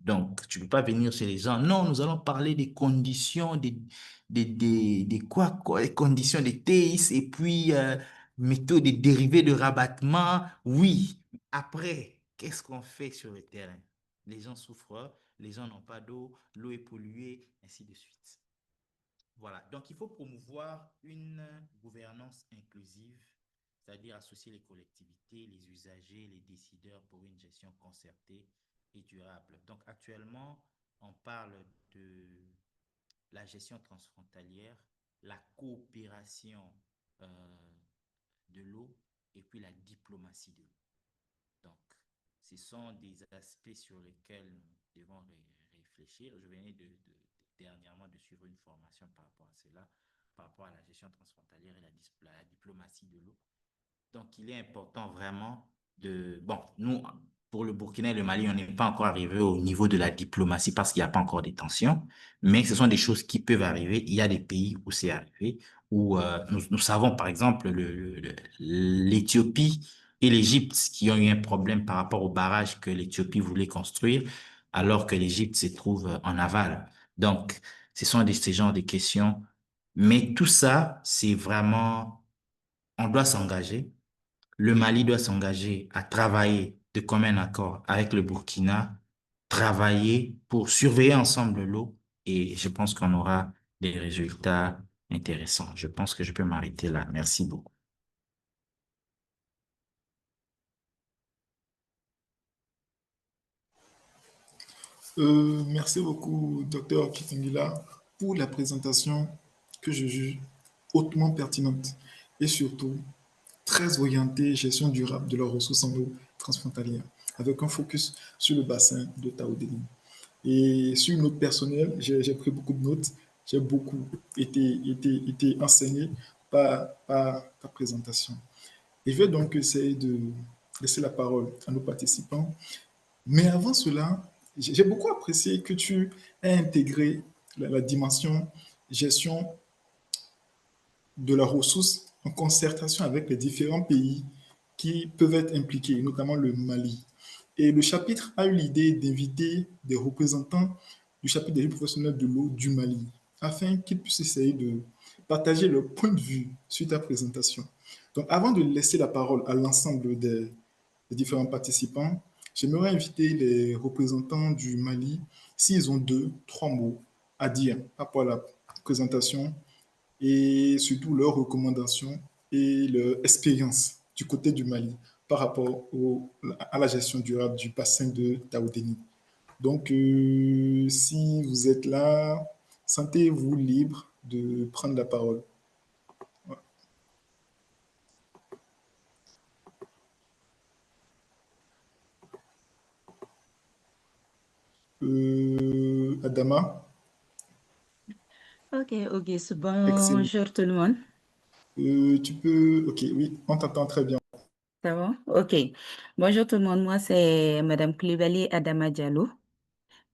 Donc, tu ne peux pas venir chez les gens. Non, nous allons parler des conditions, des conditions des TIS et puis méthodes des dérivés de rabattement. Oui, après, qu'est-ce qu'on fait sur le terrain? Les gens souffrent, les gens n'ont pas d'eau, l'eau est polluée, ainsi de suite. Voilà, donc il faut promouvoir une gouvernance inclusive, c'est-à-dire associer les collectivités, les usagers, les décideurs pour une gestion concertée et durable. Donc actuellement, on parle de la gestion transfrontalière, la coopération euh, de l'eau et puis la diplomatie de l'eau. Donc, ce sont des aspects sur lesquels nous devons réfléchir. Je venais dernièrement de suivre une formation par rapport à cela, par rapport à la gestion transfrontalière et la diplomatie de l'eau. Donc, il est important vraiment de... Bon, nous, pour le Burkina et le Mali, on n'est pas encore arrivé au niveau de la diplomatie parce qu'il n'y a pas encore des tensions, mais ce sont des choses qui peuvent arriver. Il y a des pays où c'est arrivé, où nous savons, par exemple, l'Éthiopie et l'Égypte qui ont eu un problème par rapport au barrage que l'Éthiopie voulait construire, alors que l'Égypte se trouve en aval. Donc, ce sont ces genres de questions. Mais tout ça, c'est vraiment, on doit s'engager. Le Mali doit s'engager à travailler de commun accord avec le Burkina, travailler pour surveiller ensemble l'eau et je pense qu'on aura des résultats intéressants. Je pense que je peux m'arrêter là. Merci beaucoup. Merci beaucoup, docteur Kitengila, pour la présentation que je juge hautement pertinente et surtout très orientée gestion durable de leurs ressources en eau transfrontalières, avec un focus sur le bassin de Taodéni. Et sur une note personnelle, j'ai pris beaucoup de notes, j'ai beaucoup été enseigné par ta présentation. Et je vais donc essayer de laisser la parole à nos participants. Mais avant cela, j'ai beaucoup apprécié que tu aies intégré la dimension gestion de la ressource en concertation avec les différents pays qui peuvent être impliqués, notamment le Mali. Et le chapitre a eu l'idée d'inviter des représentants du chapitre des professionnels de l'eau du Mali, afin qu'ils puissent essayer de partager leur point de vue suite à la présentation. Donc, avant de laisser la parole à l'ensemble des différents participants, j'aimerais inviter les représentants du Mali, s'ils ont deux, trois mots à dire par rapport à la présentation et surtout leurs recommandations et leur expérience du côté du Mali par rapport à la gestion durable du bassin de Taoudéni. Donc, si vous êtes là, sentez-vous libre de prendre la parole. Adama, Ok, Auguste, excellent. bonjour tout le monde. Tu peux, ok, oui, on t'entend très bien. Ça va? Ok. Bonjour tout le monde, moi c'est Madame Coulibaly Adama Diallo.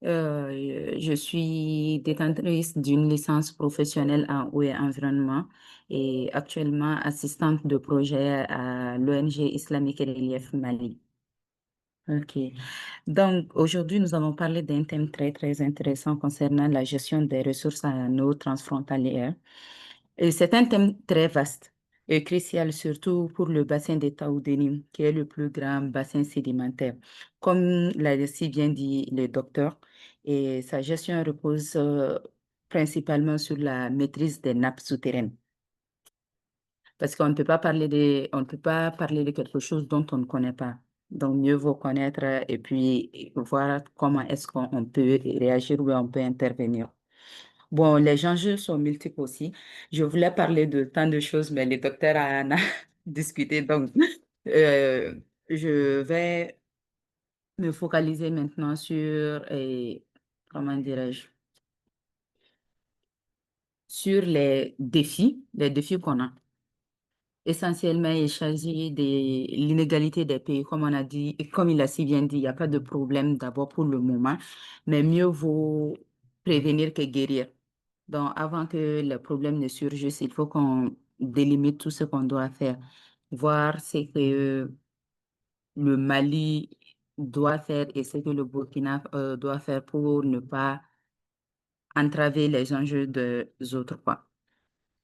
Je suis détentrice d'une licence professionnelle en eau et environnement et actuellement assistante de projet à l'ONG Islamique et Relief Mali. Ok. Donc, aujourd'hui, nous allons parler d'un thème très, très intéressant concernant la gestion des ressources en eau transfrontalière. Et c'est un thème très vaste et crucial, surtout pour le bassin des Taoudénim, qui est le plus grand bassin sédimentaire. Comme l'a si bien dit le docteur, et sa gestion repose principalement sur la maîtrise des nappes souterraines. Parce qu'on ne peut pas on ne peut pas parler de quelque chose dont on ne connaît pas. Donc, mieux vaut connaître et puis voir comment est-ce qu'on peut réagir ou on peut intervenir. Bon, les enjeux sont multiples aussi. Je voulais parler de tant de choses, mais le docteur en a discuté. Donc, euh, je vais me focaliser maintenant sur, comment dirais-je, sur les défis qu'on a. Essentiellement, il s'agit de l'inégalité des pays. Comme on a dit, et comme il a si bien dit, il n'y a pas de problème d'abord pour le moment, mais mieux vaut prévenir que guérir. Donc, avant que le problème ne surgisse, il faut qu'on délimite tout ce qu'on doit faire. Voir ce que le Mali doit faire et ce que le Burkina doit faire pour ne pas entraver les enjeux des autres, quoi.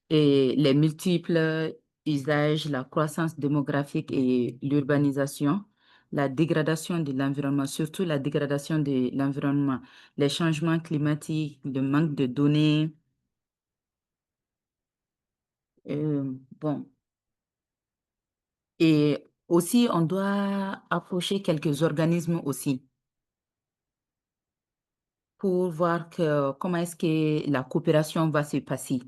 Et les multiples usages, la croissance démographique et l'urbanisation, la dégradation de l'environnement, surtout la dégradation de l'environnement, les changements climatiques, le manque de données. Bon. Et aussi, on doit approcher quelques organismes aussi pour voir comment est-ce que la coopération va se passer.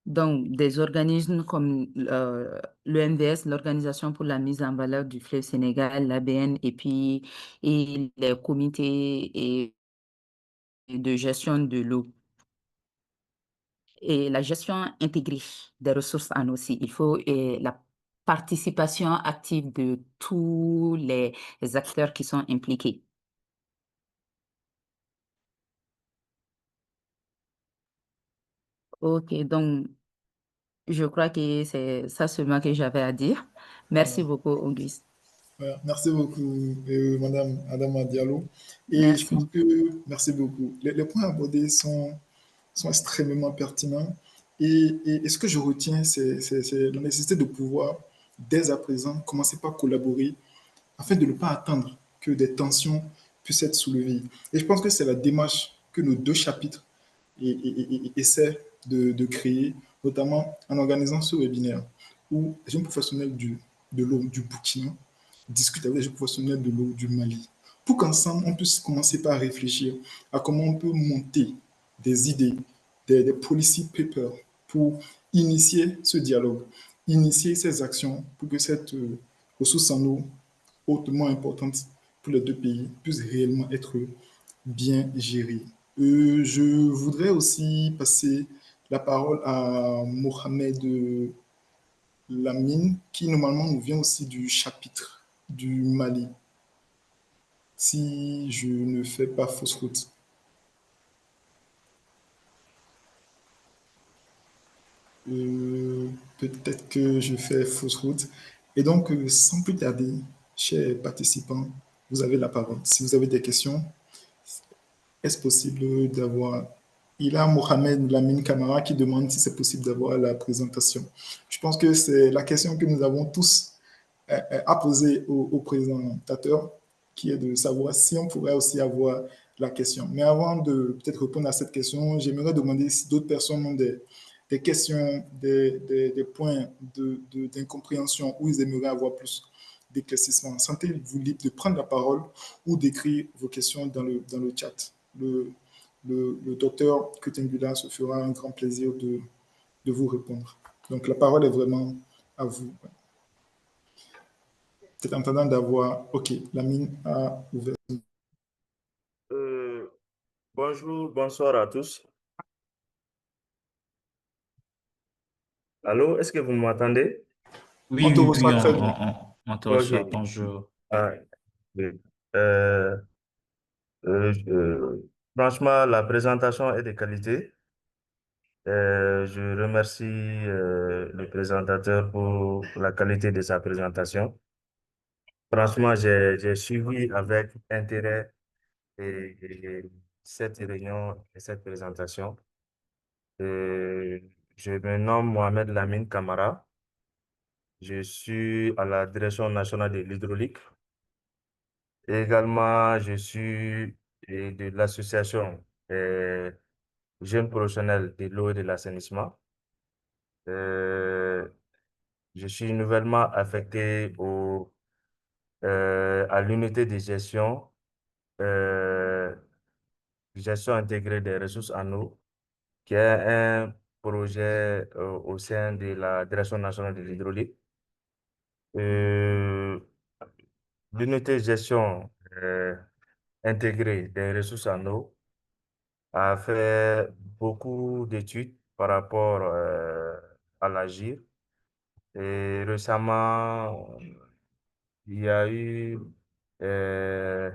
Donc, des organismes comme l'OMVS, l'Organisation pour la mise en valeur du fleuve Sénégal, l'ABN, et puis les comités de gestion de l'eau et la gestion intégrée des ressources en eau aussi. Il faut la participation active de tous les acteurs qui sont impliqués. Ok, donc je crois que c'est ça seulement que j'avais à dire. Voilà. Merci beaucoup, Auguste. Voilà. Merci beaucoup, Madame Adama Diallo. Et je Merci. pense que, merci beaucoup. Les points abordés sont extrêmement pertinents. Et ce que je retiens, c'est la nécessité de pouvoir, dès à présent, commencer par collaborer afin de ne pas attendre que des tensions puissent être soulevées. Et je pense que c'est la démarche que nos deux chapitres essaient de créer, notamment en organisant ce webinaire où les jeunes professionnels de l'eau du Burkina discutent avec les jeunes professionnels de l'eau du Mali pour qu'ensemble, on puisse commencer par réfléchir à comment on peut monter des idées, des policy papers pour initier ce dialogue, initier ces actions pour que cette ressource en eau hautement importante pour les deux pays puisse réellement être bien gérée. Je voudrais aussi passer la parole à Mohamed Lamine, qui normalement nous vient aussi du chapitre du Mali, si je ne fais pas fausse route. Euh, peut-être que je fais fausse route. Et donc, sans plus tarder, chers participants, vous avez la parole. Si vous avez des questions, est-ce possible d'avoir... Il y a Mohamed Lamine Camara qui demande si c'est possible d'avoir la présentation. Je pense que c'est la question que nous avons tous à poser au présentateur, qui est de savoir si on pourrait aussi avoir la question. Mais avant de peut-être répondre à cette question, j'aimerais demander si d'autres personnes ont des questions, des points d'incompréhension où ils aimeraient avoir plus d'éclaircissement. Sentez-vous libre de prendre la parole ou d'écrire vos questions dans le chat. Le docteur Kutengula se fera un grand plaisir de vous répondre. Donc, la parole est vraiment à vous. C'est en train d'avoir... OK, la mine a ouvert. Euh, Bonjour, bonsoir à tous. Allô, est-ce que vous m'entendez? Oui, On te oui, oui, reçoit très bien. on te Ok. reçoit. Bonjour. Ah, oui. Euh, Franchement, la présentation est de qualité. Je remercie le présentateur pour la qualité de sa présentation. Franchement, j'ai suivi avec intérêt cette réunion et cette présentation. Euh, je me nomme Mohamed Lamine Camara. Je suis à la Direction nationale de l'hydraulique. Également, je suis de l'association Jeunes professionnels de l'eau et de l'assainissement. Euh, je suis nouvellement affecté à l'unité de euh, gestion intégrée des ressources en eau, qui est un projet au sein de la Direction nationale de l'hydraulique. Euh, L'unité de gestion intégrée des ressources en eau a fait beaucoup d'études par rapport à l'agir. Et récemment, il y a eu euh,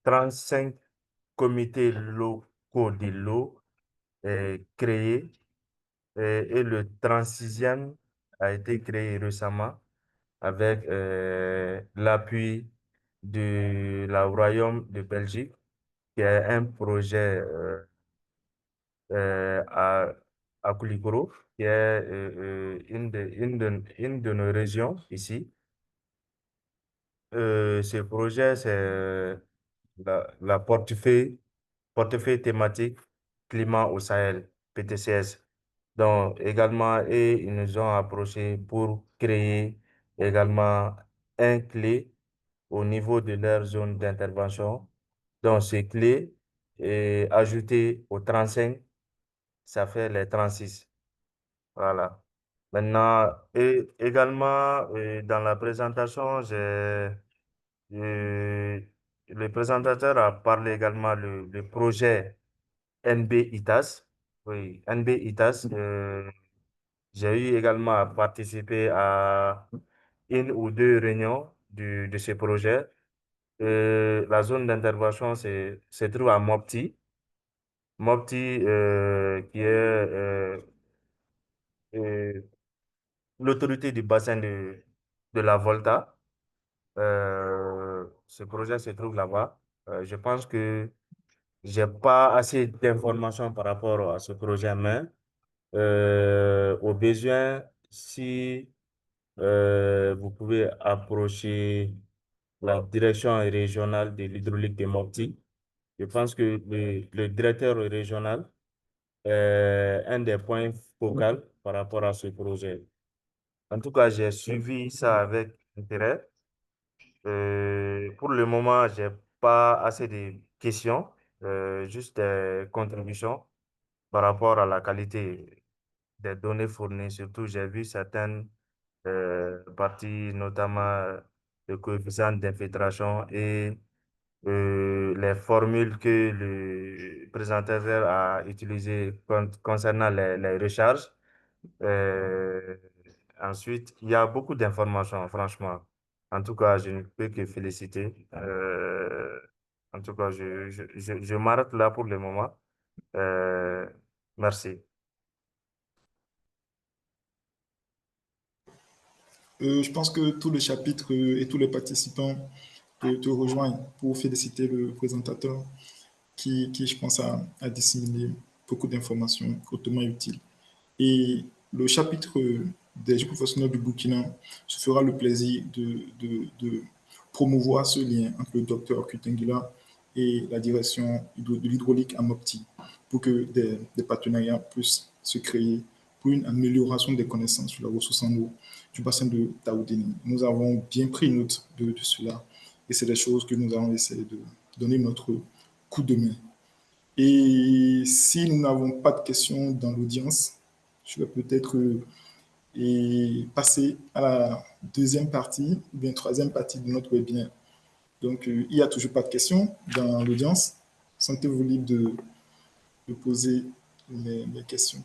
35 comités locaux de l'eau créés et le 36e a été créé récemment avec l'appui de la Royaume de Belgique, qui est un projet à Koulikoro, qui est une de nos régions ici. Ce projet, c'est la portefeuille thématique climat au Sahel, PTCS. Donc, également, et ils nous ont approché pour créer également un clé au niveau de leur zone d'intervention. Donc, ces clés, ajouté au 35, ça fait les 36. Voilà. Maintenant, et également, dans la présentation, euh, le présentateur a parlé également le projet NB ITAS. Oui, NB ITAS. J'ai eu également à participer à une ou deux réunions de ce projet. La zone d'intervention se trouve à Mopti. Mopti, qui est euh, l'autorité du bassin de la Volta. Ce projet se trouve là-bas. Je pense que j'ai pas assez d'informations par rapport à ce projet, mais au besoin, si vous pouvez approcher la direction régionale de l'hydraulique de Mopti, je pense que le directeur régional est un des points focaux par rapport à ce projet. En tout cas, j'ai suivi ça avec intérêt. Pour le moment, j'ai pas assez de questions, juste des contributions par rapport à la qualité des données fournies. Surtout, j'ai vu certaines parties, notamment le coefficient d'infiltration et les formules que le présentateur a utilisées concernant les recharges. Euh, Ensuite, il y a beaucoup d'informations, franchement. En tout cas, je ne peux que féliciter. En tout cas, je m'arrête là pour le moment. Euh, Merci. Je pense que tous les chapitres et tous les participants te rejoignent pour féliciter le présentateur qui je pense, a disséminé beaucoup d'informations hautement utiles. Et le chapitre des jeunes professionnels du Burkina se fera le plaisir de promouvoir ce lien entre le docteur Kutengila et la direction de l'hydraulique à Mopti pour que des partenariats puissent se créer pour une amélioration des connaissances sur la ressource en eau du bassin de Taoudéni. Nous avons bien pris note de cela et c'est des choses que nous allons essayer de donner notre coup de main. Et si nous n'avons pas de questions dans l'audience, je vais peut-être passer à la deuxième partie, ou bien troisième partie de notre webinaire. Donc, il n'y a toujours pas de questions dans l'audience. Sentez-vous libre de poser les questions.